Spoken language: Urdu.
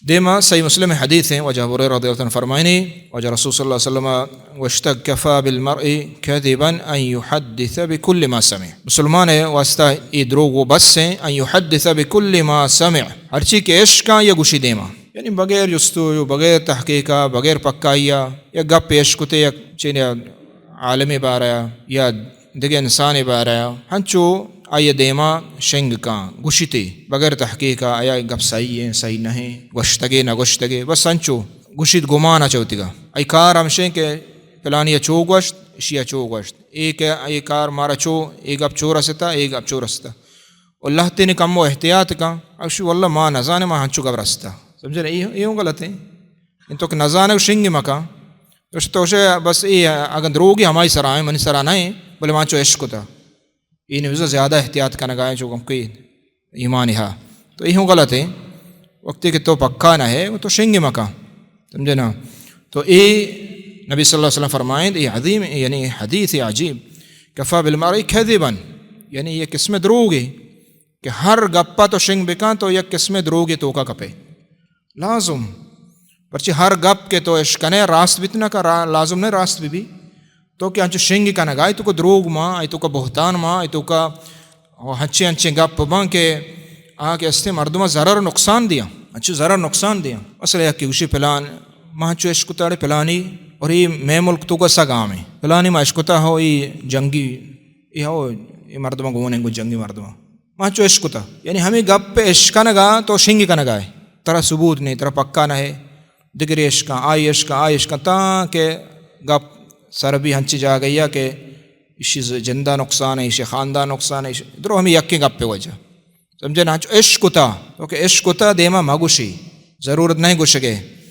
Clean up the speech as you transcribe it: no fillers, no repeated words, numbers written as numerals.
دیما صحیح مسلم حدیث ہیں وجہ ہریرہ رضی اللہ عنہ فرمائنی وجہ رسول صلی اللہ علیہ وسلم واشتكفى بالمرء كذبا ان يحدث بكل ما سمع مسلمان ہے واسطہ یہ دروغ و بس ہیں ان يحدث بكل ما سمع ہر چیز کے عشق کا یا گوشی دیما یعنی بغیر جستجو بغیر تحقیقہ بغیر پکائیا یا گپ پیش کتے یا چین عالمی باریا یا دیگر انسانی باریا ہنچو آئیے دیما شنگ کاں گوشتے بغیر تحقیقہ آیا گپ صحیح ہے صحیح نہیں گوشتگے نہ گوشتگے بس ہنچو گوشت گمانا چوتی گا ای کار ہمشیں کہ پلانی چو گوشت اشیا چو گوشت ایک کار مارا چو ایک گپ چو رستا ایک گپ چو رستا اللہ تینے کم و احتیاط کا اشو واللہ ماں نزانے ماں ہنچو گپ رستا سمجھے نا یہ غلط ہے ان تو کہ نزانے شنگ مکا تو بس یہ اگر دروگی ہماری سرائیں منی سرانہ ہیں بولے ماں چو عشق تا یہ نوزہ زیادہ احتیاط کرنا گائے جو کم کوئی ایمان ہا تو یہ غلط ہے وقتی کہ تو پکا نہ ہے وہ تو شنگ مکا سمجھے نا تو یہ نبی صلی اللہ علیہ وسلم فرمائیں یہ عظیم یعنی حدیث عجیب کفا بالمرء کذبا یعنی یہ قسم دروغ ہے کہ ہر گپا تو شنگ بکا تو یہ قسم دروغ ہے تو کا کپے لازم پرچہ ہر گپ کے تو عشقنے راست بتنا کا لازم نہیں راست بھی تو کہ انچو شنگ کا نگائے تو کا دروغ ماں ای تو کا بہتان ماں ای تو کا ہنچے گپ ماں کہ آکے استے مردمہ ضرر نقصان دیا اچھو ضرر نقصان دیا اصل ہے کہ اسی پلان ماں چو عشقتا پلانی اور یہ میں ملک تو کا سگام ہے پلانی ماں عشقتا ہو یہ جنگی یہ ہو یہ مردمہ گونے گو جنگی مردمہ ماں چو عشقتا یعنی ہمیں گپ پہ عشقہ نگا تو شنگ کا نگائے ترہ ثبوت نہیں ترہ پکا نہ ہے دگری عشقہ آئی عشقہ تاکہ گپ سر بھی ہنچی جا گئی ہے کہ اسی زندہ نقصان ہے اسی خاندان نقصان ہے ادھر ہمیں یکی گپ پہ وجہ سمجھے نا عشق تا تو کہ عشق تا دیما مگوشی ضرورت نہیں گوشگے